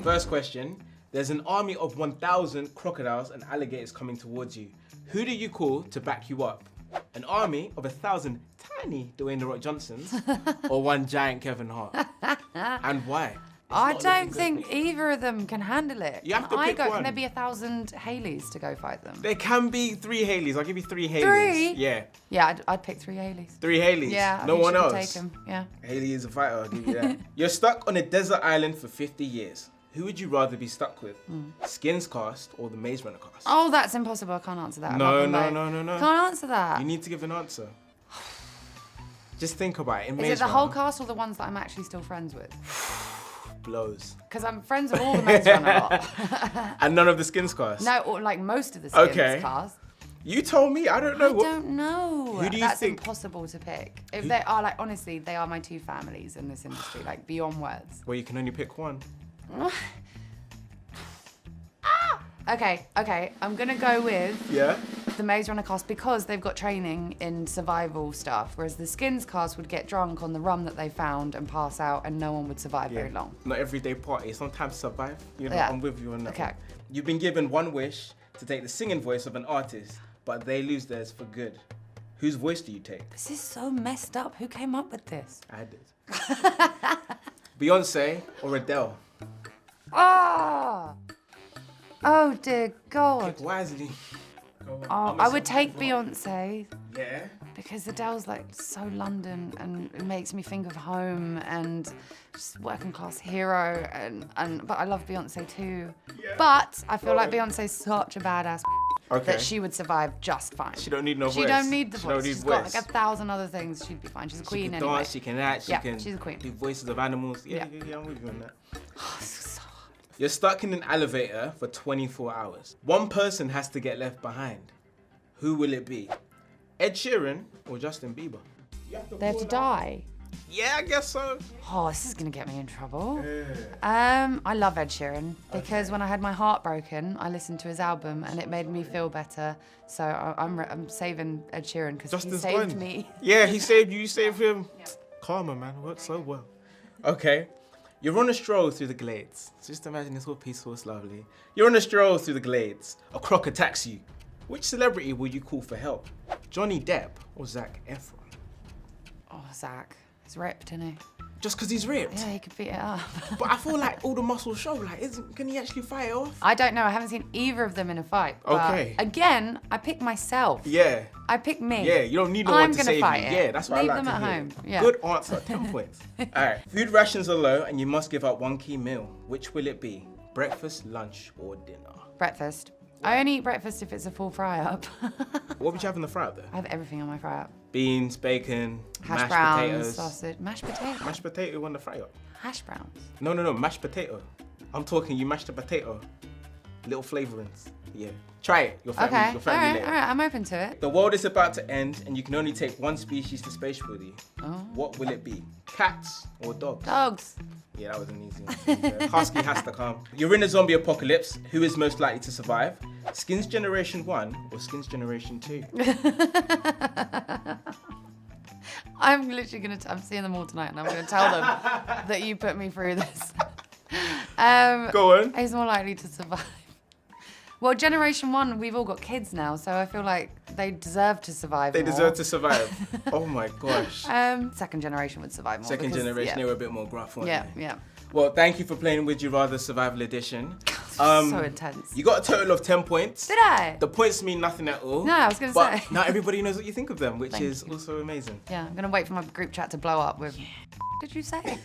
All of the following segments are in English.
First question. There's an army of 1,000 crocodiles and alligators coming towards you. Who do you call to back you up? An army of 1,000 tiny Dwayne The Rock Johnsons or one giant Kevin Hart? And why? I don't think either of them can handle it. You have to pick one. Can there be 1,000 Haleys to go fight them? There can be 3 Haleys. I'll give you 3 Haleys. 3? Yeah. Yeah, I'd pick 3 Haleys. 3 Haleys? Yeah, no one else? Take them. Yeah. Haley is a fighter, I'll give you that. You're stuck on a desert island for 50 years. Who would you rather be stuck with? Skins cast or the Maze Runner cast? Oh, that's impossible. I can't answer that. No. Can't answer that. You need to give an answer. Just think about it. Is it the whole cast or the ones that I'm actually still friends with? Blows. Because I'm friends with all the Maze Runner lot. And none of the Skins cast? No, or like most of the Skins cast. You told me. I don't know. I don't know. Who do you That's think? impossible to pick. If they are like, honestly, they are my 2 families in this industry, like beyond words. Well, you can only pick one. Okay. I'm gonna go with Yeah? the Maze Runner cast because they've got training in survival stuff, whereas the Skins cast would get drunk on the rum that they found and pass out, and no one would survive very long. Not everyday party. Sometimes survive. You know, Yeah. I'm with you on that. Okay. one. You've been given one wish to take the singing voice of an artist, but they lose theirs for good. Whose voice do you take? This is so messed up. Who came up with this? I did. Beyonce or Adele? Oh dear God. Pick wisely. Oh, I would take Beyonce. Yeah? Because Adele's like so London and it makes me think of home and just working class hero but I love Beyonce too. Yeah. But I feel like Beyonce's such a badass Okay. that she would survive just fine. She don't need no voice. She don't need the She don't voice. need She's voice. got like 1,000 other things. She'd be fine. She's a She queen can anyway. dance, she can act, she can she's a queen. do voices of animals. Yeah, Yeah. I'm with you on that. Oh, this is so hard. You're stuck in an elevator for 24 hours. One person has to get left behind. Who will it be? Ed Sheeran or Justin Bieber? They have to die. Yeah, I guess so. Oh, this is gonna get me in trouble. I love Ed Sheeran because when I had my heart broken, I listened to his album and it made me feel better. So I'm saving Ed Sheeran because he saved me. Yeah, he saved you, you saved him. Yeah. Karma, man, works so well. Okay, you're on a stroll through the glades. Just imagine it's all peaceful, it's lovely. You're on a stroll through the glades. A croc attacks you. Which celebrity will you call for help? Johnny Depp or Zac Efron? Oh, Zach. He's ripped, isn't he? Just because he's ripped? Yeah, he could beat it up. But I feel like all the muscles show. Like, can he actually fight it off? I don't know. I haven't seen either of them in a fight. But Okay. again, I pick myself. Yeah. I pick me. Yeah, you don't need no I'm one to gonna save fight you. it. Yeah, that's what Leave I like them to at hear. home. Yeah. Good answer, 10 points. All right, food rations are low and you must give up one key meal. Which will it be? Breakfast, lunch, or dinner? Breakfast. I only eat breakfast if it's a full fry-up. What would you have in the fry up there? I have everything on my fry-up. Beans, bacon, Hash mashed browns, potatoes. sausage, mashed potato. Mashed potato on the fry up. Hash browns. No, mashed potato. I'm talking you mashed the potato. Little flavorings. Yeah. Try it. Your family, Okay. your family All right. I'm open to it. The world is about to end and you can only take one species to space with you. Oh. What will it be? Cats or dogs? Dogs. Yeah, that was an easy one. Husky has to come. You're in a zombie apocalypse. Who is most likely to survive? Skins Generation 1 or Skins Generation 2? I'm literally I'm seeing them all tonight and I'm gonna tell them that you put me through this. Go on. Who's more likely to survive? Well, Generation 1, we've all got kids now, so I feel like they deserve to survive They more. deserve to survive. Oh my gosh. Second generation would survive more. Second because, generation, they were a bit more gruff, weren't they? Yeah. Well, thank you for playing Would You Rather Survival Edition. So intense. You got a total of 10 points. Did I? The points mean nothing at all. No, I was going to But say. now everybody knows what you think of them, which Thank is you. also amazing. Yeah, I'm going to wait for my group chat to blow up with, did you say?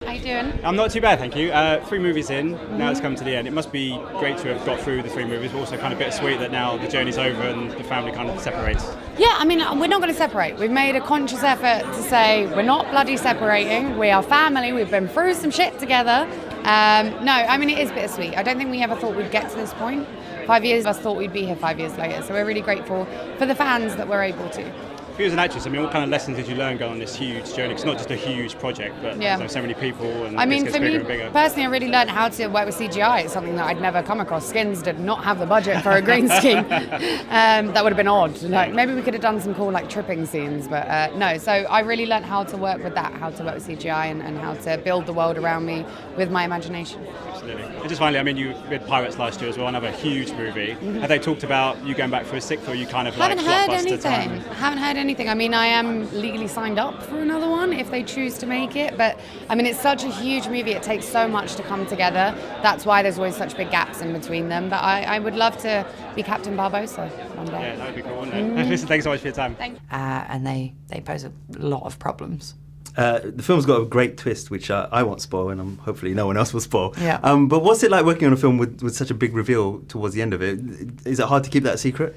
How you doing? I'm not too bad, thank you. 3 movies in, now it's come to the end. It must be great to have got through the 3 movies, but also kind of bittersweet that now the journey's over and the family kind of separates. Yeah, I mean, we're not going to separate. We've made a conscious effort to say we're not bloody separating. We are family. We've been through some shit together. No, I mean, it is bittersweet. I don't think we ever thought we'd get to this point. 5 years of us thought we'd be here 5 years later. So we're really grateful for the fans that we're able to. For you as an actress, I mean, what kind of lessons did you learn going on this huge journey? It's not just a huge project, but there's so many people, and I mean, it gets for bigger me and bigger. personally, I really learned how to work with CGI. It's something that I'd never come across. Skins did not have the budget for a green screen. That would have been odd. Like, maybe we could have done some cool like tripping scenes, but no. So I really learned how to work with that, how to work with CGI, and how to build the world around me with my imagination. Absolutely. And just finally, I mean, you did Pirates last year as well, another huge movie. Mm-hmm. Have they talked about you going back for a sixth, or you kind of haven't like heard blockbuster time? Haven't heard anything. I mean, I am legally signed up for another one if they choose to make it, but I mean, it's such a huge movie. It takes so much to come together. That's why there's always such big gaps in between them. But I would love to be Captain Barbossa one day. Yeah, that would be cool, wouldn't it? Listen, thanks so much for your time. Thanks. And they pose a lot of problems. The film's got a great twist, which I won't spoil, and hopefully no one else will spoil. Yeah. But what's it like working on a film with such a big reveal towards the end of it? Is it hard to keep that a secret?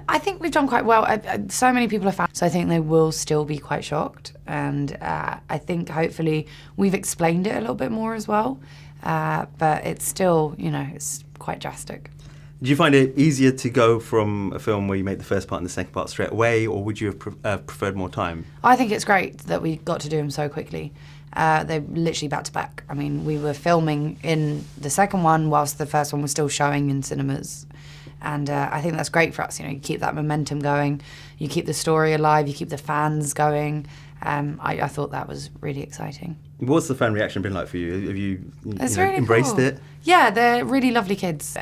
I think we've done quite well. So many people have found, so I think they will still be quite shocked. And I think hopefully we've explained it a little bit more as well. But it's still, it's quite drastic. Do you find it easier to go from a film where you make the first part and the second part straight away, or would you have preferred more time? I think it's great that we got to do them so quickly. They're literally back to back. I mean, we were filming in the second one whilst the first one was still showing in cinemas. And I think that's great for us. You keep that momentum going, you keep the story alive, you keep the fans going. I thought that was really exciting. What's the fan reaction been like for you? Have you really embraced cool. it? Yeah, they're really lovely kids.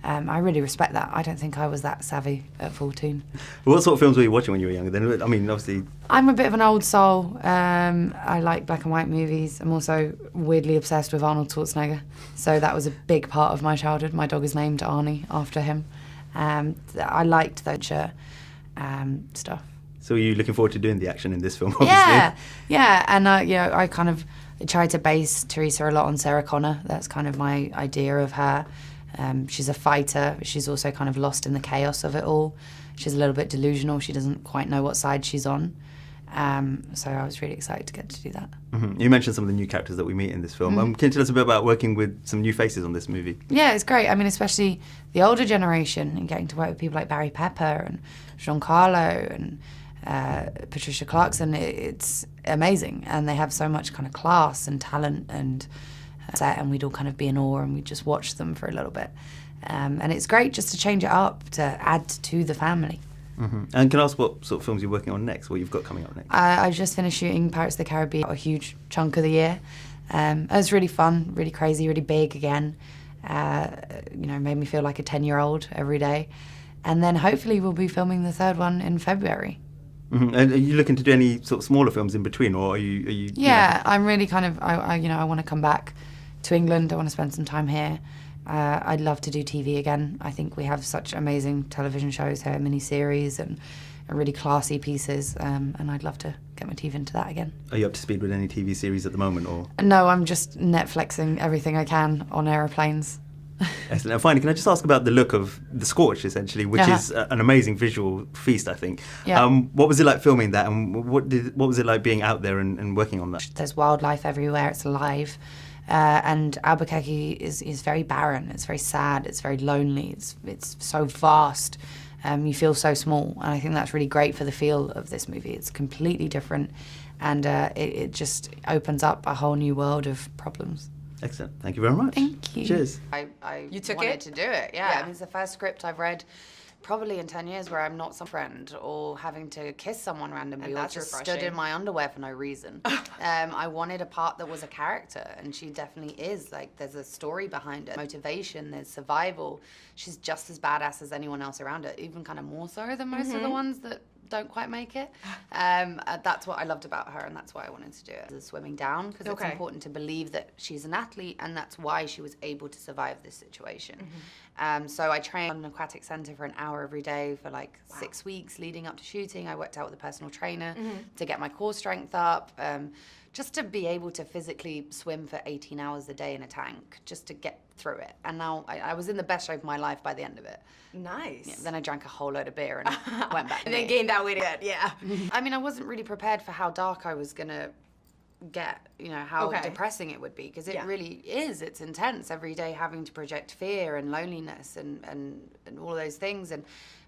I really respect that. I don't think I was that savvy at 14. What sort of films were you watching when you were younger then? I mean, obviously... I'm a bit of an old soul. I like black and white movies. I'm also weirdly obsessed with Arnold Schwarzenegger. So that was a big part of my childhood. My dog is named Arnie after him. I liked that stuff. So are you looking forward to doing the action in this film, obviously? Yeah. And, I kind of tried to base Teresa a lot on Sarah Connor. That's kind of my idea of her. She's a fighter, but she's also kind of lost in the chaos of it all. She's a little bit delusional. She doesn't quite know what side she's on. So I was really excited to get to do that. Mm-hmm. You mentioned some of the new characters that we meet in this film. Can you tell us a bit about working with some new faces on this movie? Yeah, it's great. I mean, especially the older generation and getting to work with people like Barry Pepper and Giancarlo and Patricia Clarkson. It's amazing. And they have so much kind of class and talent and and we'd all kind of be in awe and we'd just watch them for a little bit. And it's great just to change it up, to add to the family. Mm-hmm. And can I ask what sort of films you're working on next, what you've got coming up next? I just finished shooting Pirates of the Caribbean, a huge chunk of the year. It was really fun, really crazy, really big again. Made me feel like a 10-year-old every day. And then hopefully we'll be filming the third one in February. Mm-hmm. And are you looking to do any sort of smaller films in between, or are you? Yeah, I'm really kind of, I want to come back to England. I want to spend some time here. I'd love to do TV again. I think we have such amazing television shows here, miniseries and really classy pieces, and I'd love to get my teeth into that again. Are you up to speed with any TV series at the moment, or? No, I'm just Netflixing everything I can on aeroplanes. Excellent. And finally, can I just ask about the look of The Scorch, essentially, which is an amazing visual feast, I think. Yeah. What was it like filming that, and what was it like being out there and working on that? There's wildlife everywhere. It's alive. And Albuquerque is very barren. It's very sad. It's very lonely. It's so vast. You feel so small, and I think that's really great for the feel of this movie. It's completely different, and it just opens up a whole new world of problems. Excellent. Thank you very much. Thank you. Cheers. You took wanted to do it, yeah. I mean, it's the first script I've read probably in 10 years where I'm not some friend or having to kiss someone randomly or just stood in my underwear for no reason. I wanted a part that was a character, and she definitely is. Like, there's a story behind it, motivation, there's survival. She's just as badass as anyone else around her, even kind of more so than most of the ones that don't quite make it. That's what I loved about her, and that's why I wanted to do it. The swimming down, because it's important to believe that she's an athlete, and that's why she was able to survive this situation. So I trained on an aquatic center for an hour every day for like 6 weeks leading up to shooting. I worked out with a personal trainer to get my core strength up, just to be able to physically swim for 18 hours a day in a tank, just to get through it. And now I was in the best shape of my life by the end of it. Nice. Yeah, then I drank a whole load of beer and went back. And then gained that weight again, yeah. I mean, I wasn't really prepared for how dark I was gonna get, you know, how depressing it would be, because it really is. It's intense every day having to project fear and loneliness and all those things.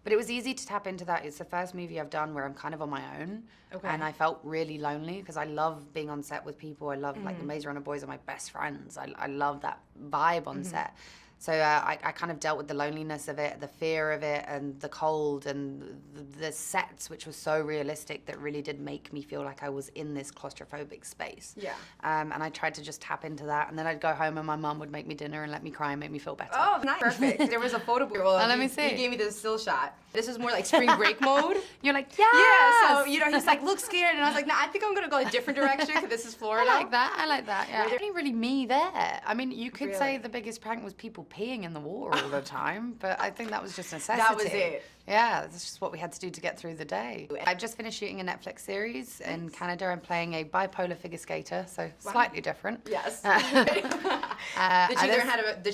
But it was easy to tap into that. It's the first movie I've done where I'm kind of on my own. And I felt really lonely because I love being on set with people. I love, like, the Maze Runner boys are my best friends. I love that vibe on set. So I kind of dealt with the loneliness of it, the fear of it, and the cold, and the sets, which was so realistic that really did make me feel like I was in this claustrophobic space. Yeah. And I tried to just tap into that, and then I'd go home and my mom would make me dinner and let me cry and make me feel better. Oh, nice. Perfect. There was a photo. Well, let me see. You gave me the still shot. This is more like spring break mode. You're like, yes! Yeah, so, you know, he's like, look scared. And I was like, no, I think I'm going to go a different direction because this is Florida. I like that, yeah. It wasn't really me there. I mean, you could say the biggest prank was people peeing in the water all the time, but I think that was just necessity. That was it. Yeah, that's just what we had to do to get through the day. I've just finished shooting a Netflix series in Canada. I'm playing a bipolar figure skater, so slightly different. Yes. Did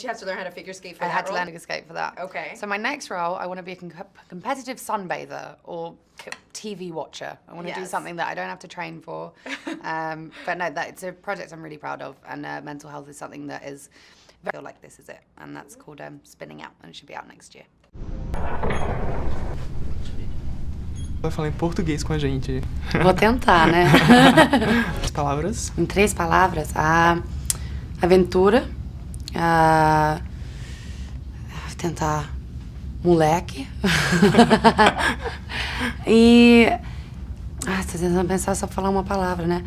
you have to learn how to figure skate for that I had to role? learn figure skate for that. Okay. So my next role, I want to be a competitive sunbather or TV watcher. I want to do something that I don't have to train for. But no, it's a project I'm really proud of, and mental health is something that is, I feel like this is it, and that's called Spinning Out, and it should be out next year. Vai falar em português com a gente. Vou tentar, né? As palavras. Em 3 palavras. Aventura. Vou tentar moleque. E... tô tentando pensar só falar uma palavra, né?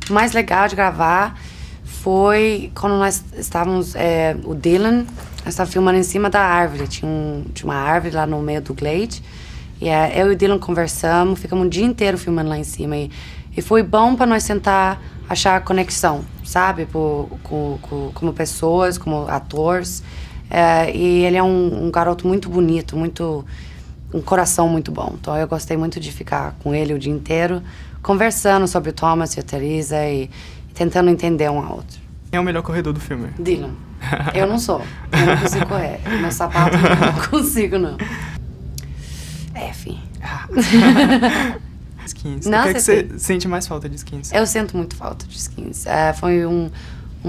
O mais legal de gravar foi quando nós estávamos... o Dylan, nós estávamos filmando em cima da árvore. Tinha uma árvore lá no meio do glade. E eu e o Dylan conversamos, ficamos um dia inteiro filmando lá em cima. E foi bom para nós tentar achar conexão, sabe? Como pessoas, como atores. E ele é um garoto muito bonito, um coração muito bom. Então eu gostei muito de ficar com ele o dia inteiro, conversando sobre o Thomas e a Teresa e tentando entender um ao outro. Quem é o melhor corredor do filme? Dylan. Eu não sou. Eu não consigo correr. Meu sapato eu não consigo, não. F. Skins. O que é que você sente mais falta de Skins? Eu sinto muito falta de Skins. Foi um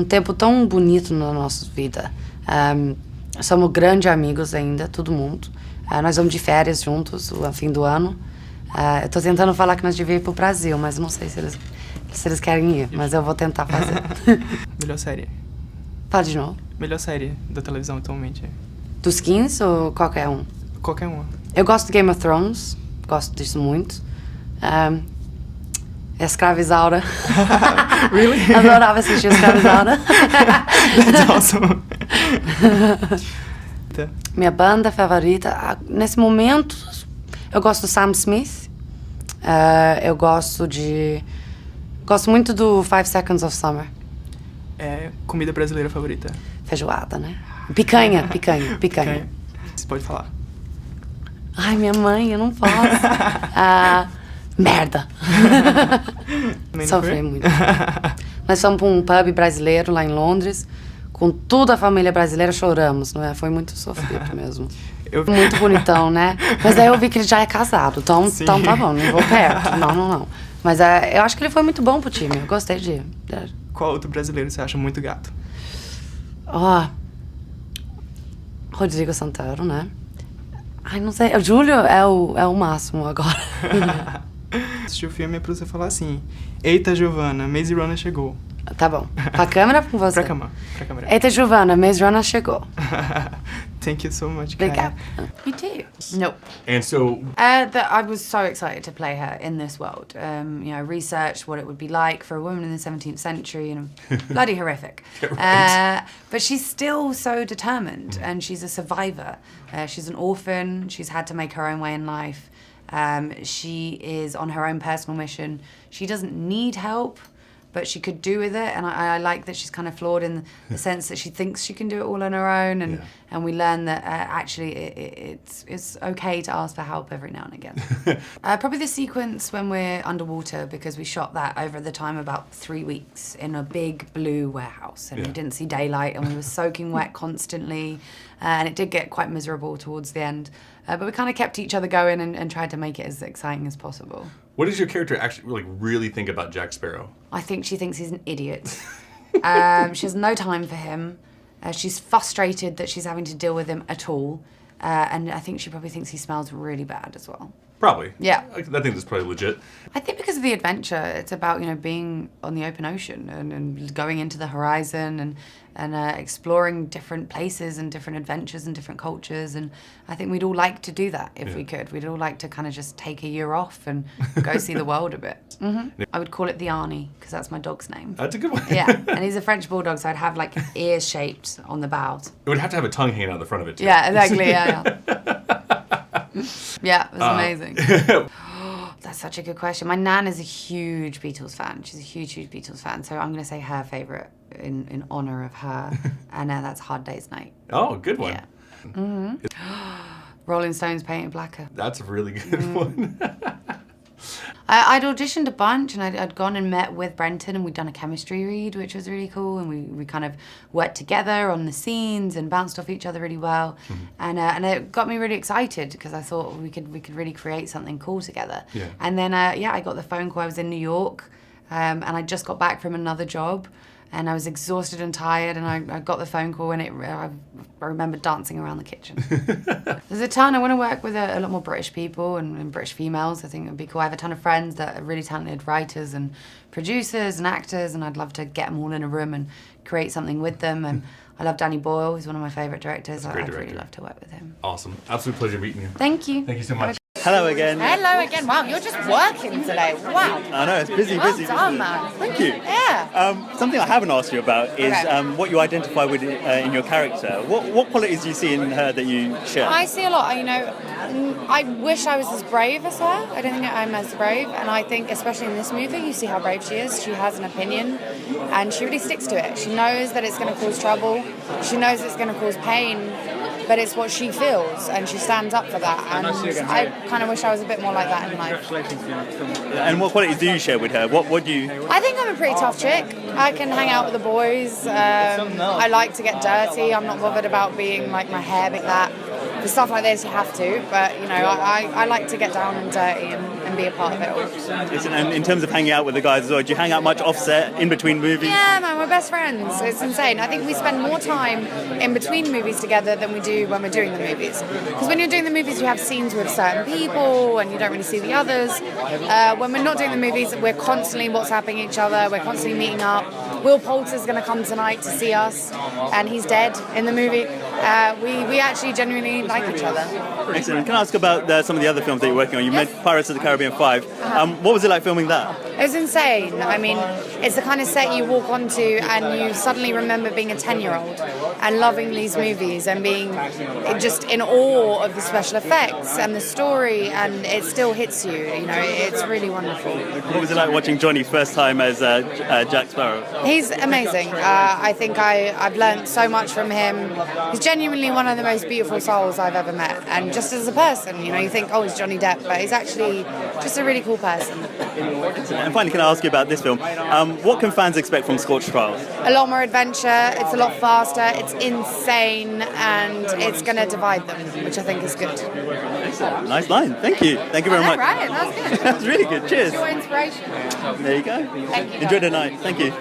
tempo tão bonito na nossa vida. Somos grandes amigos ainda, todo mundo. Nós vamos de férias juntos no fim do ano. Eu tô tentando falar que nós devíamos ir pro Brasil, mas não sei se eles querem ir, mas eu vou tentar fazer. Melhor série? Fala de novo. Melhor série da televisão atualmente? Dos Skins ou qualquer um? Qualquer uma. Eu gosto de Game of Thrones, gosto disso muito. Escravizaura. Really? Adorava assistir Escravizaura. That's awesome. Minha banda favorita, nesse momento, eu gosto do Sam Smith. Eu gosto muito do 5 Seconds of Summer. Comida brasileira favorita? Feijoada, né? Picanha. Você pode falar. Ai, minha mãe, eu não posso. Merda. Sofri muito. Nós fomos para um pub brasileiro lá em Londres. Com toda a família brasileira choramos, não é? Foi muito sofrido mesmo. Muito bonitão, né? Mas aí eu vi que ele já é casado, então tá bom, não vou perto. Não. Mas eu acho que ele foi muito bom pro time, eu gostei de... Qual outro brasileiro você acha muito gato? Rodrigo Santoro, né? Ai, não sei, o Júlio é o máximo agora. Assistir o filme é pra você falar assim: eita, Giovana, Maze Runner chegou. Tá bom. Pra câmera ou com você? Pra câmera. Eita, Giovana, Maze Runner chegou. Thank you so much, Obrigada. You too. No. And so... I was so excited to play her in this world. I researched what it would be like for a woman in the 17th century, and bloody horrific. Right. But she's still so determined, and she's a survivor. She's an orphan. She's had to make her own way in life. She is on her own personal mission. She doesn't need help, but she could do with it, and I like that she's kind of flawed in the sense that she thinks she can do it all on her own, and we learn that actually it's okay to ask for help every now and again. Probably the sequence when we're underwater, because we shot that over the time about 3 weeks in a big blue warehouse, and we didn't see daylight, and we were soaking wet constantly, and it did get quite miserable towards the end. But we kind of kept each other going and tried to make it as exciting as possible. What does your character actually really think about Jack Sparrow? I think she thinks he's an idiot. She has no time for him. She's frustrated that she's having to deal with him at all. And I think she probably thinks he smells really bad as well. Probably. Yeah. I think that's probably legit. I think because of the adventure, it's about, being on the open ocean and going into the horizon and exploring different places and different adventures and different cultures. And I think we'd all like to do that if we could. We'd all like to kind of just take a year off and go see the world a bit. I would call it the Arnie, because that's my dog's name. That's a good one. Yeah, and he's a French bulldog, so I'd have like ears shaped on the bows. It would have to have a tongue hanging out the front of it too. Yeah, exactly, yeah. Yeah, it was amazing. That's such a good question. My nan is a huge Beatles fan. She's a huge, huge Beatles fan. So I'm going to say her favourite in honour of her. And that's Hard Day's Night. Oh, good one. Yeah. Rolling Stones Painted Blacker. That's a really good one. I'd auditioned a bunch, and I'd gone and met with Brenton, and we'd done a chemistry read, which was really cool, and we kind of worked together on the scenes and bounced off each other really well, and it got me really excited because I thought we could really create something cool together. Yeah. And then I got the phone call. I was in New York, and I just got back from another job. And I was exhausted and tired, and I got the phone call, and I remember dancing around the kitchen. There's a ton. I want to work with a lot more British people and British females. I think it would be cool. I have a ton of friends that are really talented writers and producers and actors, and I'd love to get them all in a room and create something with them. And I love Danny Boyle. He's one of my favourite directors. I'd really love to work with him. Awesome. Absolute pleasure meeting you. Thank you. Thank you so much. Hello again. Hello again. Wow, you're just working today. Wow. I know, it's busy. Well done, man. Thank you. Yeah. Something I haven't asked you about is what you identify with in your character. What qualities do you see in her that you share? I see a lot. I wish I was as brave as her. I don't think I'm as brave. And I think, especially in this movie, you see how brave she is. She has an opinion, and she really sticks to it. She knows that it's going to cause trouble. She knows it's going to cause pain. But it's what she feels, and she stands up for that. And I kind of wish I was a bit more like that in life. And what qualities do you share with her? What do you... I think I'm a pretty tough chick. I can hang out with the boys. I like to get dirty. I'm not bothered about being like my hair like that. For stuff like this, you have to. But, I like to get down and dirty and be a part of it all. Listen, and in terms of hanging out with the guys as well, do you hang out much offset in between movies? Yeah, man, we're best friends. It's insane. I think we spend more time in between movies together than we do when we're doing the movies. Because when you're doing the movies, you have scenes with certain people and you don't really see the others. When we're not doing the movies, we're constantly WhatsApping each other. We're constantly meeting up. Will Poulter's going to come tonight to see us, and he's dead in the movie. We actually genuinely like each other. Excellent. Can I ask about some of the other films that you're working on? You mentioned Pirates of the Caribbean 5. What was it like filming that? It was insane. I mean, it's the kind of set you walk onto and you suddenly remember being a 10-year-old and loving these movies and being just in awe of the special effects and the story, and it still hits you. It's really wonderful. What was it like watching Johnny first time as Jack Sparrow? He's amazing. I think I've learned so much from him. He's genuinely one of the most beautiful souls I've ever met. And just as a person, you think, oh, he's Johnny Depp, but he's actually just a really cool person. And finally, can I ask you about this film? What can fans expect from Scorched Trials? A lot more adventure, it's a lot faster, it's insane, and it's going to divide them, which I think is good. Excellent. Nice line. Thank you. Thank you very much. Right, that was good. That was really good. Cheers. Your inspiration. There you go. Thank you. Enjoy the night. Thank you.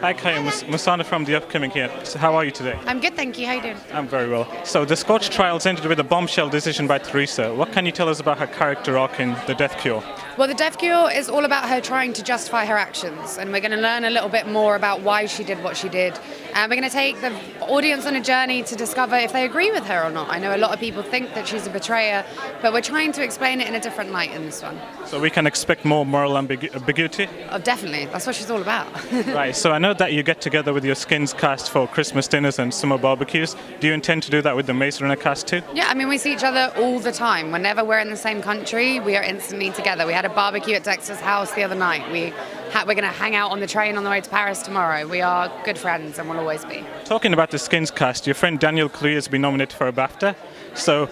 Hi Kaya, Musana from The Upcoming here. So how are you today? I'm good, thank you. How you doing? I'm very well. So the Scorched Trials ended with a bombshell decision by Teresa. What can you tell us about her character arc in The Death Cure? Well, The Death Cure is all about her trying to justify her actions, and we're going to learn a little bit more about why she did what she did. And we're going to take the audience on a journey to discover if they agree with her or not. I know a lot of people think that she's a betrayer, but we're trying to explain it in a different light in this one. So we can expect more moral ambiguity? Oh, definitely. That's what she's all about. Right, so I know that you get together with your Skins cast for Christmas dinners and summer barbecues. Do you intend to do that with the Maze Runner cast too? Yeah, I mean, we see each other all the time. Whenever we're in the same country, we are instantly together. We had a barbecue at Dexter's house the other night. We're going to hang out on the train on the way to Paris tomorrow. We are good friends and will always be. Talking about the Skins cast, your friend Daniel Kaluuya has been nominated for a BAFTA. So,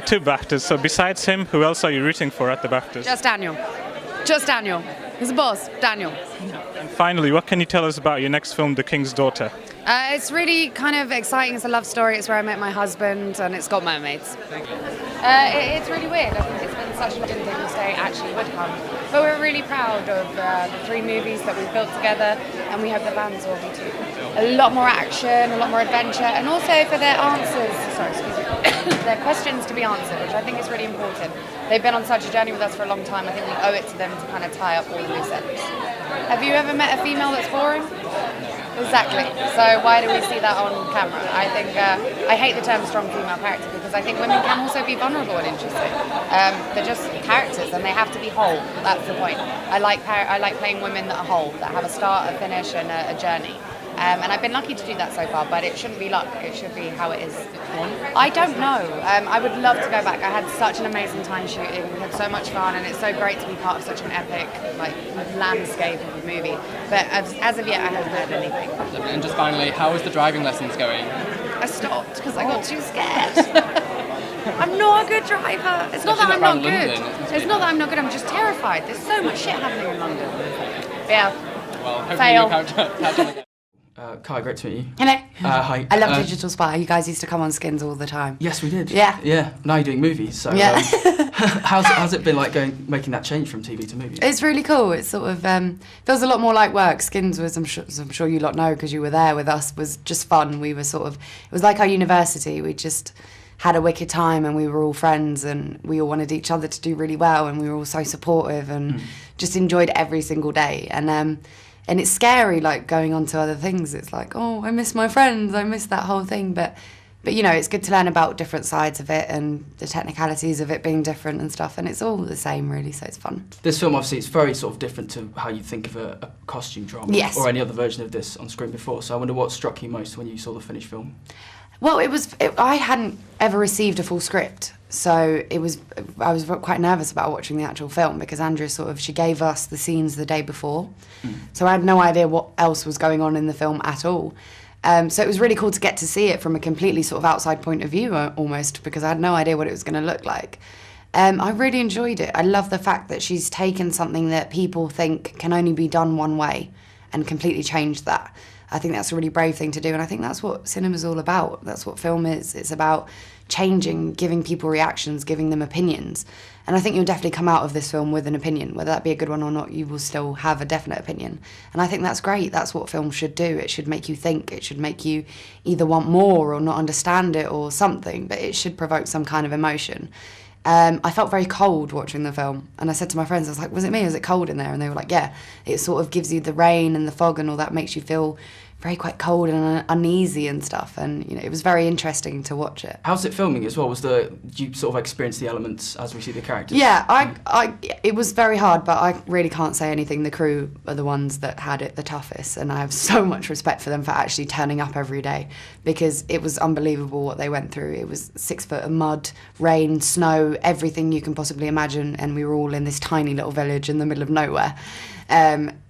two BAFTAs. So besides him, who else are you rooting for at the BAFTAs? Just Daniel. Just Daniel. Who's the boss? Daniel. And finally, what can you tell us about your next film, The King's Daughter? It's really kind of exciting. It's a love story. It's where I met my husband, and it's got mermaids. It's really weird. I think it's been such a didn't think this day actually would come. But we're really proud of the 3 movies that we've built together, and we hope the fans will be too. A lot more action, a lot more adventure, and also for their answers. Sorry, excuse me. Their questions to be answered, which I think is really important. They've been on such a journey with us for a long time. I think we owe it to them to kind of tie up all the loose ends. Have you ever met a female that's boring? Exactly. So why do we see that on camera? I think I hate the term strong female character because I think women can also be vulnerable and interesting. They're just characters and they have to be whole. That's the point. I like playing women that are whole, that have a start, a finish, and a journey. And I've been lucky to do that so far, but it shouldn't be luck. It should be how it is. I don't know. I would love to go back. I had such an amazing time shooting. We had so much fun, and it's so great to be part of such an epic landscape of a movie. But as of yet, I haven't heard anything. And just finally, how is the driving lessons going? I stopped because I got too scared. I'm not a good driver. It's not that I'm not good. It's not that I'm not good. I'm just terrified. There's so much shit happening in London. Yeah. Well, hopefully Fail. you'll catch on again. Kai, great to meet you. Hello. Hi. I love Digital Spy. You guys used to come on Skins all the time. Yes, we did. Yeah. Yeah. Now you're doing movies, so Yeah. how's it been like making that change from TV to movies? It's really cool. It sort of feels a lot more like work. Skins was, I'm sure you lot know because you were there with us, was just fun. We were sort of, it was like our university. We just had a wicked time and we were all friends and we all wanted each other to do really well and we were all so supportive and just enjoyed every single day. And it's scary, like, going on to other things. It's like, oh, I miss my friends, I miss that whole thing. But you know, it's good to learn about different sides of it and the technicalities of it being different and stuff. And it's all the same, really, so it's fun. This film, obviously, it's very sort of different to how you think of a costume drama. Yes. Or any other version of this on screen before. So I wonder what struck you most when you saw the finished film? Well, I hadn't ever received a full script. So I was quite nervous about watching the actual film because Andrea she gave us the scenes the day before. So I had no idea what else was going on in the film at all. So it was really cool to get to see it from a completely sort of outside point of view almost because I had no idea what it was going to look like. I really enjoyed it. I love the fact that she's taken something that people think can only be done one way and completely changed that. I think that's a really brave thing to do, and I think that's what cinema's all about. That's what film is. It's about changing, giving people reactions, giving them opinions. And I think you'll definitely come out of this film with an opinion. Whether that be a good one or not, you will still have a definite opinion. And I think that's great. That's what film should do. It should make you think. It should make you either want more or not understand it or something, but it should provoke some kind of emotion. I felt very cold watching the film, and I said to my friends, I was like, was it me? Was it cold in there? And they were like, yeah. It sort of gives you the rain and the fog and all that makes you feel very quite cold and uneasy and stuff, and you know, it was very interesting to watch it. How's it filming as well? Did you sort of experience the elements as we see the characters? Yeah, it was very hard, but I really can't say anything. The crew are the ones that had it the toughest, and I have so much respect for them for actually turning up every day because it was unbelievable what they went through. It was 6 foot of mud, rain, snow, everything you can possibly imagine, and we were all in this tiny little village in the middle of nowhere.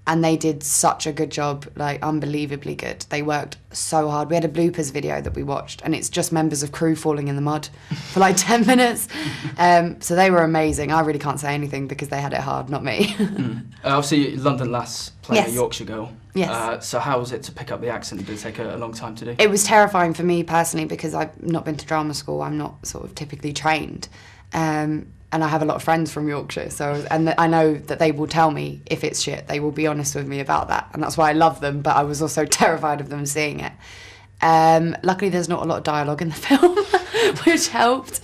And they did such a good job, like unbelievably good. They worked so hard. We had a bloopers video that we watched, and it's just members of crew falling in the mud for like 10 minutes. So they were amazing. I really can't say anything because they had it hard, not me. Obviously, London Lass playing Yes. a Yorkshire girl. Yes. So how was it to pick up the accent? Did it take a long time to do? It was terrifying for me personally because I've not been to drama school. I'm not sort of typically trained. And I have a lot of friends from Yorkshire, and I know that they will tell me if it's shit. They will be honest with me about that, and that's why I love them, but I was also terrified of them seeing it. Luckily, there's not a lot of dialogue in the film, which helped.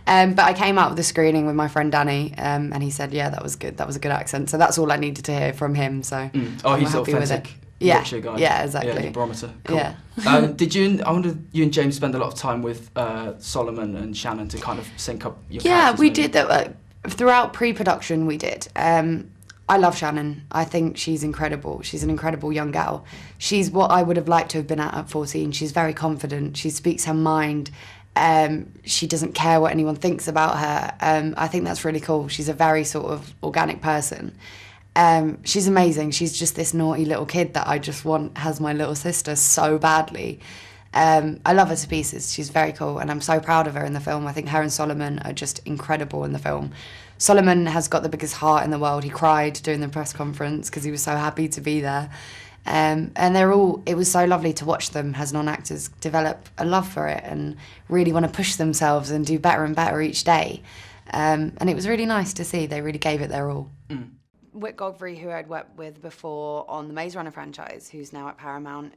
But I came out of the screening with my friend Danny, and he said, yeah, that was good. That was a good accent. So that's all I needed to hear from him, so Oh, I'm he's happy with authentic it. Yeah, Yorkshire guy. yeah, exactly. Yeah, the barometer. Cool. Yeah. I wonder, you and James spend a lot of time with Solomon and Shannon to kind of sync up your Yeah, characters, we maybe? did that. Throughout pre-production, we did. I love Shannon. I think she's incredible. She's an incredible young gal. She's what I would have liked to have been at 14. She's very confident. She speaks her mind. She doesn't care what anyone thinks about her. I think that's really cool. She's a very sort of organic person. She's amazing. She's just this naughty little kid that I just want as my little sister so badly. I love her to pieces. She's very cool, and I'm so proud of her in the film. I think her and Solomon are just incredible in the film. Solomon has got the biggest heart in the world. He cried during the press conference because he was so happy to be there. And it was so lovely to watch them as non-actors develop a love for it and really want to push themselves and do better and better each day. And it was really nice to see. They really gave it their all. Whit Godfrey, who I'd worked with before on the Maze Runner franchise, who's now at Paramount,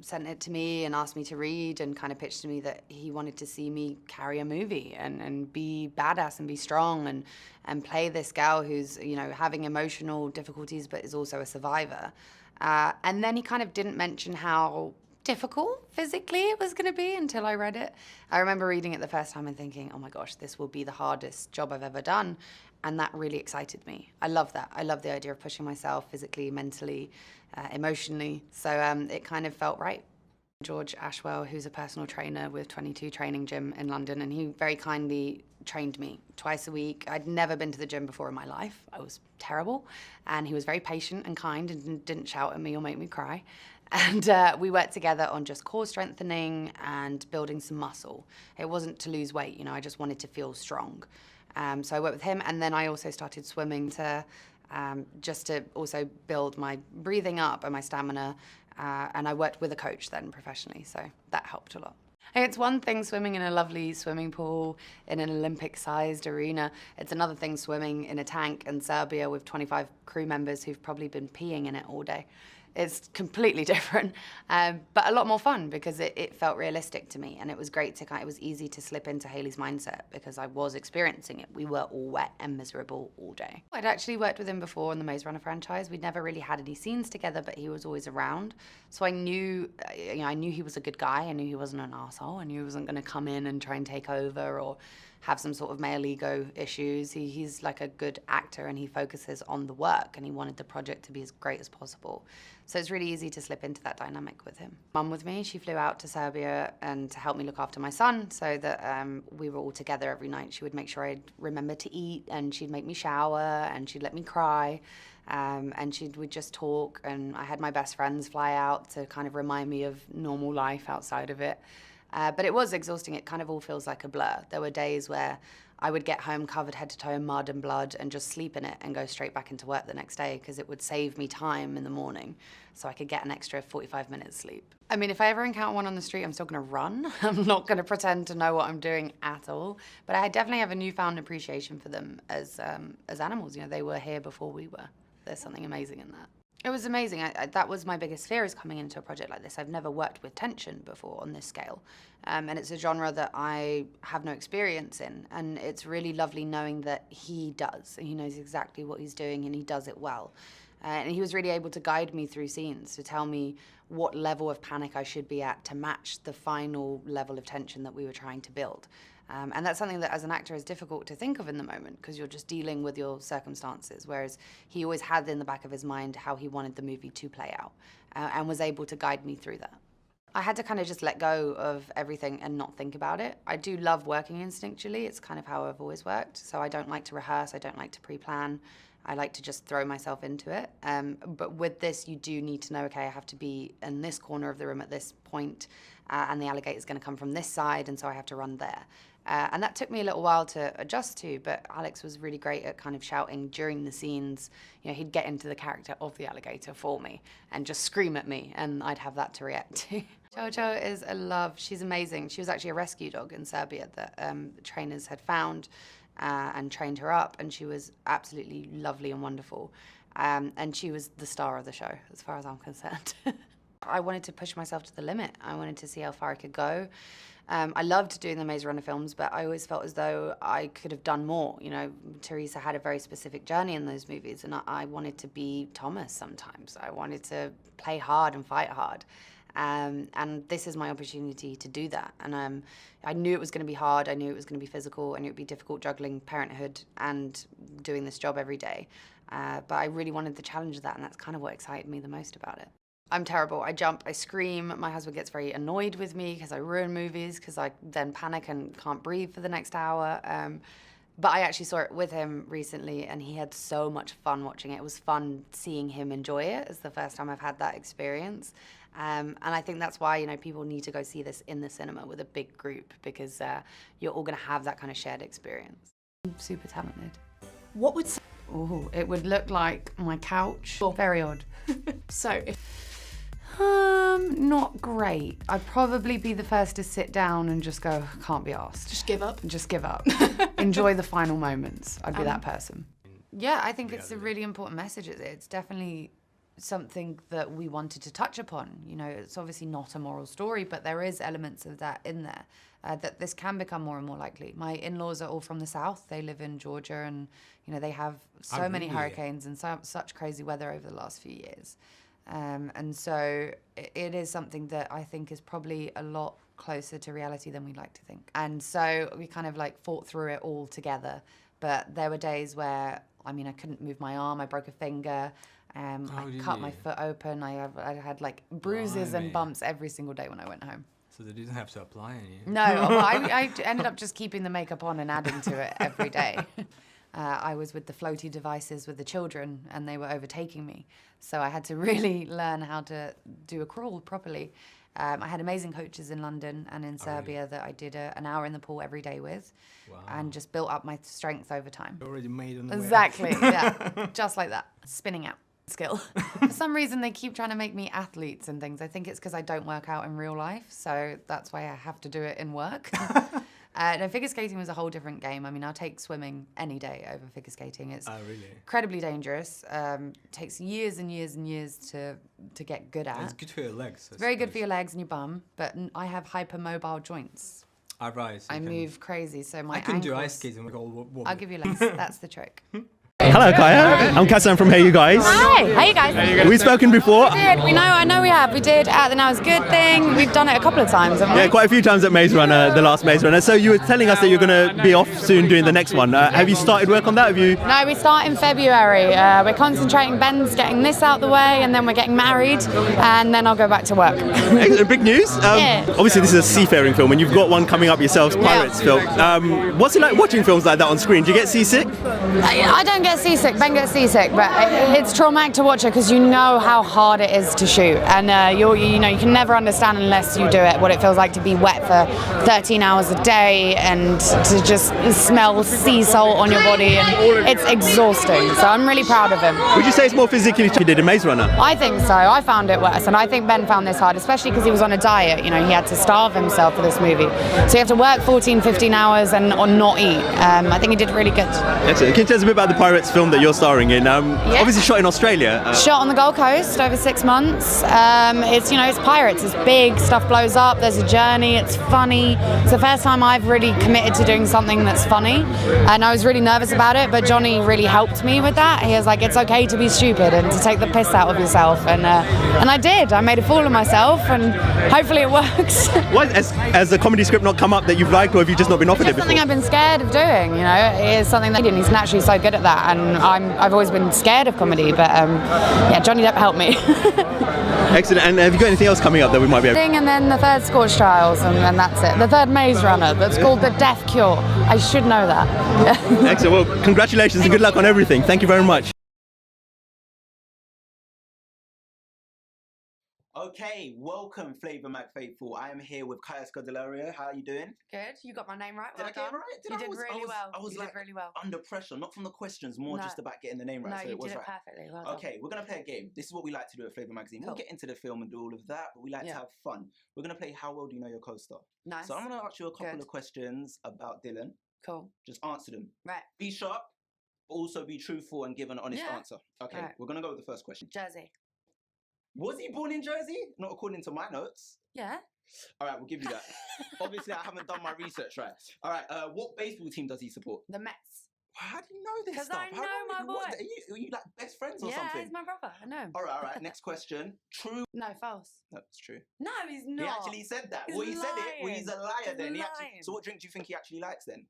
sent it to me and asked me to read and kind of pitched to me that he wanted to see me carry a movie and be badass and be strong and play this gal who's, you know, having emotional difficulties but is also a survivor. And then he kind of didn't mention how difficult physically it was going to be until I read it. I remember reading it the first time and thinking, oh my gosh, this will be the hardest job I've ever done. And that really excited me. I love that. I love the idea of pushing myself physically, mentally, emotionally. So it kind of felt right. George Ashwell, who's a personal trainer with 22 Training Gym in London, and he very kindly trained me twice a week. I'd never been to the gym before in my life. I was terrible. And he was very patient and kind and didn't shout at me or make me cry. And we worked together on just core strengthening and building some muscle. It wasn't to lose weight, you know, I just wanted to feel strong. So I worked with him, and then I also started swimming to just to also build my breathing up and my stamina. And I worked with a coach then professionally, so that helped a lot. And it's one thing swimming in a lovely swimming pool in an Olympic-sized arena. It's another thing swimming in a tank in Serbia with 25 crew members who've probably been peeing in it all day. It's completely different, but a lot more fun because it felt realistic to me, and it was great to it was easy to slip into Hayley's mindset because I was experiencing it. We were all wet and miserable all day. I'd actually worked with him before in the Maze Runner franchise. We'd never really had any scenes together, but he was always around. So I knew, I knew he was a good guy. I knew he wasn't an arsehole. I knew he wasn't going to come in and try and take over or have some sort of male ego issues. He's like a good actor and he focuses on the work and he wanted the project to be as great as possible. So it's really easy to slip into that dynamic with him. Mum with me, she flew out to Serbia and to help me look after my son so that we were all together every night. She would make sure I'd remember to eat and she'd make me shower and she'd let me cry. And we'd just talk, and I had my best friends fly out to kind of remind me of normal life outside of it. But it was exhausting. It kind of all feels like a blur. There were days where I would get home covered head to toe in mud and blood and just sleep in it and go straight back into work the next day because it would save me time in the morning so I could get an extra 45 minutes sleep. I mean, if I ever encounter one on the street, I'm still gonna run. I'm not gonna pretend to know what I'm doing at all. But I definitely have a newfound appreciation for them as animals. You know, they were here before we were. There's something amazing in that. It was amazing. That was my biggest fear, is coming into a project like this. I've never worked with tension before on this scale. And it's a genre that I have no experience in. And it's really lovely knowing that he does. And he knows exactly what he's doing and he does it well. And he was really able to guide me through scenes, to tell me what level of panic I should be at to match the final level of tension that we were trying to build. And that's something that as an actor is difficult to think of in the moment because you're just dealing with your circumstances, whereas he always had in the back of his mind how he wanted the movie to play out and was able to guide me through that. I had to kind of just let go of everything and not think about it. I do love working instinctually. It's kind of how I've always worked. So I don't like to rehearse. I don't like to pre-plan. I like to just throw myself into it. But with this, you do need to know, okay, I have to be in this corner of the room at this point, and the alligator's going to come from this side, and so I have to run there. And that took me a little while to adjust to, but Alex was really great at kind of shouting during the scenes. You know, he'd get into the character of the alligator for me and just scream at me, and I'd have that to react to. Jojo is a love. She's amazing. She was actually a rescue dog in Serbia that the trainers had found and trained her up, and she was absolutely lovely and wonderful. And she was the star of the show, as far as I'm concerned. I wanted to push myself to the limit. I wanted to see how far I could go. I loved doing the Maze Runner films, but I always felt as though I could have done more. You know, Teresa had a very specific journey in those movies, and I wanted to be Thomas sometimes. I wanted to play hard and fight hard. And this is my opportunity to do that. And I knew it was going to be hard. I knew it was going to be physical. I knew it would be difficult juggling parenthood and doing this job every day. But I really wanted the challenge of that, and that's kind of what excited me the most about it. I'm terrible. I jump, I scream. My husband gets very annoyed with me because I ruin movies because I then panic and can't breathe for the next hour. But I actually saw it with him recently, and he had so much fun watching it. It was fun seeing him enjoy it. It's the first time I've had that experience. And I think that's why, you know, people need to go see this in the cinema with a big group, because you're all going to have that kind of shared experience. Super talented. What would... Oh, it would look like my couch. Very odd. So, if... Not great. I'd probably be the first to sit down and just go, can't be asked. Just give up? Just give up. Enjoy the final moments. I'd be that person. Yeah, I think it's a really important message. It's definitely something that we wanted to touch upon. You know, it's obviously not a moral story, but there is elements of that in there, that this can become more and more likely. My in-laws are all from the south. They live in Georgia, and, you know, they have so many hurricanes and such crazy weather over the last few years. And so it is something that I think is probably a lot closer to reality than we like to think. And so we kind of like fought through it all together. But there were days where, I mean, I couldn't move my arm, I broke a finger, I cut my foot open, I had like bruises and bumps every single day when I went home. So they didn't have to apply any? No, I ended up just keeping the makeup on and adding to it every day. I was with the floaty devices with the children, and they were overtaking me. So I had to really learn how to do a crawl properly. I had amazing coaches in London and in Serbia that I did an hour in the pool every day with, and just built up my strength over time. Already made on the way. Exactly, yeah, just like that, spinning out skill. For some reason, they keep trying to make me athletes and things. I think it's because I don't work out in real life, so that's why I have to do it in work. No, figure skating was a whole different game. I mean, I'll take swimming any day over figure skating. It's incredibly dangerous. Takes years and years and years to get good at. It's good for your legs. It's very good for your legs and your bum, but I have hypermobile joints. Right. So I move crazy, so my I couldn't do ankles... ice skating with all wobbly. I'll give you legs. That's the trick. Hello, Kaya. I'm Kassan from Hey You Guys. Hi, how you guys? We've spoken before. We did. I know we have. We did at the Now Is Good thing. We've done it a couple of times, haven't we? Yeah, quite a few times at Maze Runner, the last Maze Runner. So you were telling us that you're going to be off soon doing the next one. Have you started work on that? Have you? No, we start in February. We're concentrating. Ben's getting this out the way, and then we're getting married, and then I'll go back to work. Big news. Yeah. Obviously, this is a seafaring film, and you've got one coming up yourselves, Pirates film. What's it like watching films like that on screen? Do you get seasick? I don't get seasick. Ben gets seasick, but it's traumatic to watch it because you know how hard it is to shoot, and you can never understand unless you do it what it feels like to be wet for 13 hours a day and to just smell sea salt on your body, and it's exhausting. So I'm really proud of him. Would you say it's more physically you did in Maze Runner? I think so. I found it worse, and I think Ben found this hard, especially because he was on a diet. You know, he had to starve himself for this movie, so you have to work 14, 15 hours or not eat. I think he did really good. Excellent. Can you tell us a bit about the Pirates film that you're starring in? Obviously shot in Australia. Shot on the Gold Coast over 6 months. It's pirates. It's big. Stuff blows up. There's a journey. It's funny. It's the first time I've really committed to doing something that's funny, and I was really nervous about it. But Johnny really helped me with that. He was like, "It's okay to be stupid and to take the piss out of yourself," and I did. I made a fool of myself, and hopefully it works. Why has the comedy script not come up that you've liked, or have you just not been offered it before? Something I've been scared of doing. You know, it is something that he's naturally so good at that, and I've always been scared of comedy, but Johnny Depp helped me. Excellent. And have you got anything else coming up that we might be able to... And then the third Scorch Trials, and that's it. The third Maze Runner, that's called The Death Cure. I should know that. Excellent. Well, congratulations and good luck on everything. Thank you very much. Okay, welcome Flavour Mac Faithful. I am here with Kaya Scodelario. How are you doing? Good. You got my name right. Did I get it right? You did really well. I was you did really well. under pressure, not from the questions, more just about getting the name right. No, so you it was did it right. perfectly. Well Okay, we're going to play a game. This is what we like to do at Flavour Magazine. We'll get into the film and do all of that, but we like to have fun. We're going to play How Well Do You Know Your Co-Star? Nice. So I'm going to ask you a couple of questions about Dylan. Cool. Just answer them. Right. Be sharp, but also be truthful and give an honest answer. Okay, right. we're going to go with the first question. Jersey. Was he born in Jersey? Not according to my notes. Yeah. All right, we'll give you that. Obviously, I haven't done my research right. All right, what baseball team does he support? The Mets. How do you know this Because stuff? I know my boy. Are you like best friends or yeah, something? he's my brother. I know him. All right. Next question. True. No, false. That's true. No, he's not. He actually said that. He's Well, he said it. Well, lying. he's a liar He's then. lying. So what drink do you think he actually likes then?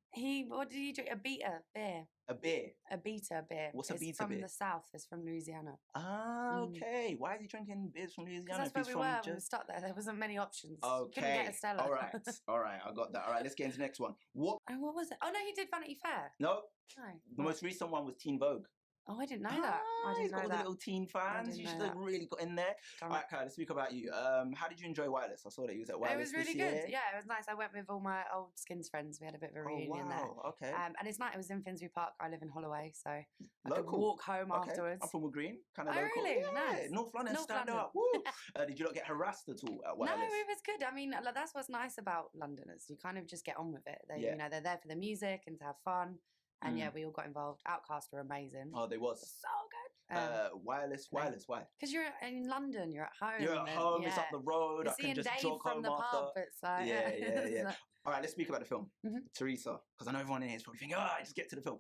What did he drink? A beta beer. A beer. A beta beer. What's a It's beta from beer? the south. It's from Louisiana. Ah, okay. Why is he drinking beers from Louisiana? Because that's where we were when we stuck there. There wasn't many options. Okay. Couldn't get a Stella. All right. All right. I got that. All right. Let's get into the next one. What? Oh, what was it? Oh no, he did Vanity Fair. No. No. The most recent one was Teen Vogue. Oh, I didn't know that. I didn't He's got know all the that. little teen fans. You should have really got in there. All right, Kai, let's speak about you. How did you enjoy Wireless? I saw that you was at Wireless. It was really this year. good. Yeah, it was nice. I went with all my old Skins friends. We had a bit of a reunion there. Okay. And it's nice. It was in Finsbury Park. I live in Holloway, so I could Local. walk home Okay. afterwards. I'm from Wood Green, kind of Oh, local. really? Yeah, Nice. North London, North stand London. up. Woo. Did you not get harassed at all at Wireless? No, it was good. I mean, that's what's nice about Londoners. You kind of just get on with it. They, Yeah. you know, they're there for the music and to have fun. And yeah, we all got involved. Outcast were amazing. Oh, they was. So good. Wireless, why? Because you're in London, you're at home. You're at home, it's up the road, You're I can seeing just Dave jog from home the after. pub. It's like, Yeah. All right, let's speak about the film. Teresa, because I know everyone in here is probably thinking, just get to the film.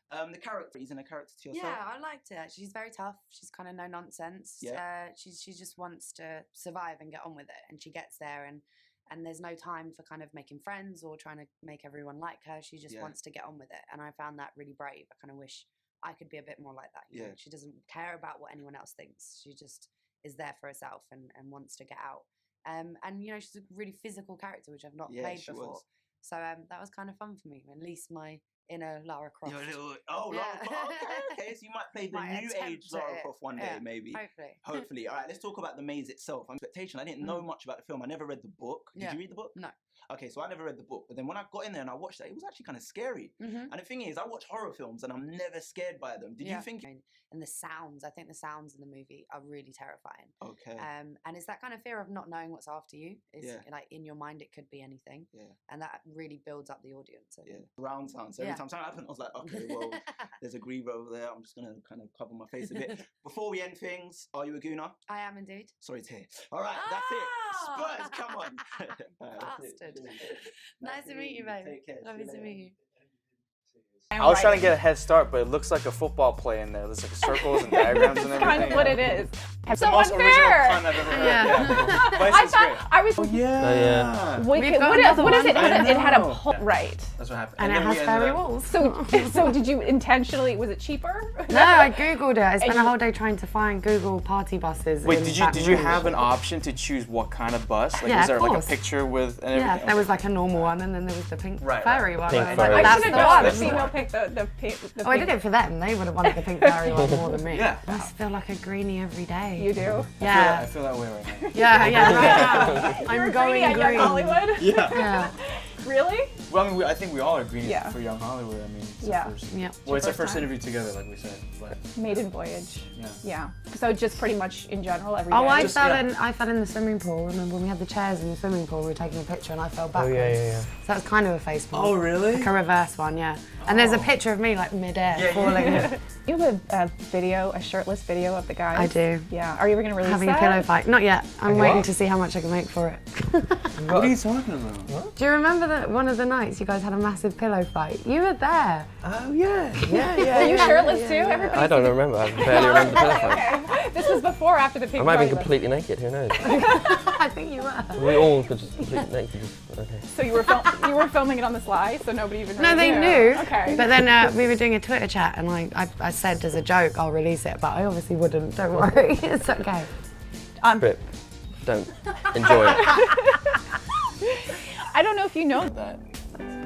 The character, isn't a character to yourself? Yeah, I liked it. She's very tough. She's kind of no nonsense. Yeah. She just wants to survive and get on with it. And she gets there and there's no time for kind of making friends or trying to make everyone like her. She just wants to get on with it. And I found that really brave. I kind of wish I could be a bit more like that. You know? She doesn't care about what anyone else thinks. She just is there for herself and wants to get out. And you know, she's a really physical character, which I've not played before. Was. So that was kind of fun for me. At least my inner Lara Croft. Your little, Lara Croft. Okay, so you might play the new age Lara Croft one day, maybe. Hopefully. All right, let's talk about The Maze itself. Expectation. I didn't know much about the film. I never read the book. Did you read the book? No. Okay, so I never read the book, but then when I got in there and I watched that, it was actually kind of scary. And the thing is, I watch horror films and I'm never scared by them. Did you think? And the sounds, I think the sounds in the movie are really terrifying. Okay. And it's that kind of fear of not knowing what's after you. Is like in your mind, it could be anything. Yeah. And that really builds up the audience. Surround sound. So every time something happened, I was like, okay, well, there's a griever over there. I'm just gonna kind of cover my face a bit. Before we end things, are you a gooner? I am indeed. Sorry to hear. All right, that's it. Spurs, come on. Bastard. Nice to meet you, babe. Take care. Lovely to meet you. I was trying to get a head start, but it looks like a football play in there. There's like circles and diagrams and everything. Kind of what it is. It's So the most original unfair. pun I've ever heard. Yeah. But I it's thought great. I was. What is it? It had a pole, right? That's what happened. And it has fairy walls. So did you intentionally? Was it cheaper? No, I googled it. I spent a whole day trying to find Google party buses. Wait, in did Baton you Rouge. have an option to choose what kind of bus? Like, Yeah, was there of like a course. picture with and everything? Yeah, there was like a normal one, and then there was the pink Right, fairy one. Pink I was fairy. like, I that's should the have gone. The one. female picked the Oh, I did it for them. They would have wanted the pink fairy one more than me. Yeah. I just feel like a greenie every day. You do? Yeah. I feel that way right now. Yeah, right now. I'm going at green. Young Hollywood? Yeah. Really? Well, I mean, I think we all are greenies Yeah. for Young Hollywood. I mean, it's Yeah. the first. Yep. Well, it's our First first time. interview together, like we said. But Maiden voyage. Yeah. Yeah. So just pretty much in general every day. Oh, I fell in the swimming pool. Remember when we had the chairs in the swimming pool? We were taking a picture, and I fell backwards. yeah. So that's kind of a face palm. Oh, really? Like a reverse one, yeah. And there's a picture of me like mid-air falling. You have a video, a shirtless video of the guys. I do. Yeah. Are you ever going to release Having that? a pillow fight. Not yet. I'm waiting to see how much I can make for it. What are you talking about? Do you remember that one of the nights you guys had a massive pillow fight? You were there. Oh yeah. Are you shirtless too? Everybody. I don't remember. I barely remember the telephone. Okay. This was before or after the pink I might have been party completely naked. Who knows? I think you were. We all were just completely naked. Okay. So you were filming it on the sly, so nobody even. No, they knew. knew. Okay. But then we were doing a Twitter chat, and I said as a joke, I'll release it, but I obviously wouldn't. Don't worry, it's okay. Rip. Don't enjoy it. I don't know if you know That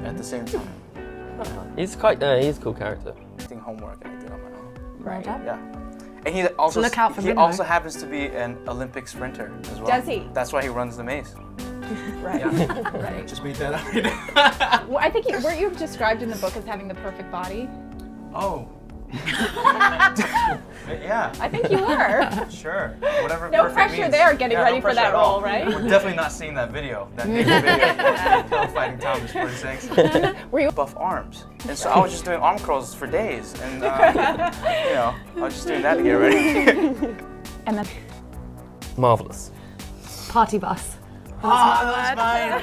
at the same time. He's quite. He's a cool character. Doing homework I did on my own. Right. Yeah. And he also look out for he Bimbo. also happens to be an Olympic sprinter as well. Does he? That's why he runs the maze. Right. Yeah. Right. Just made that up right now. Well, I think weren't you described in the book as having the perfect body? Oh. Yeah. I think you were. Sure. Whatever. No perfect pressure means. there getting Yeah, ready no for pressure that at all. role, right? We're definitely not seeing that video. That naked video. Pillow fighting Tom is 46. Were you buff arms? And so I was just doing arm curls for days, and I was just doing that to get ready. And then Marvelous. Party bus. That's mine.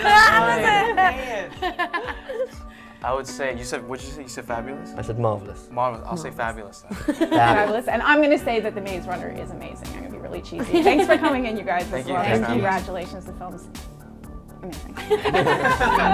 I would say, what'd you say? You said fabulous? I said marvelous. Marvelous. I'll say fabulous then. fabulous. And I'm going to say that The Maze Runner is amazing. I'm going to be really cheesy. Thanks for coming in, you guys. Thank as you. well. Thanks for having us. Congratulations. The film's amazing.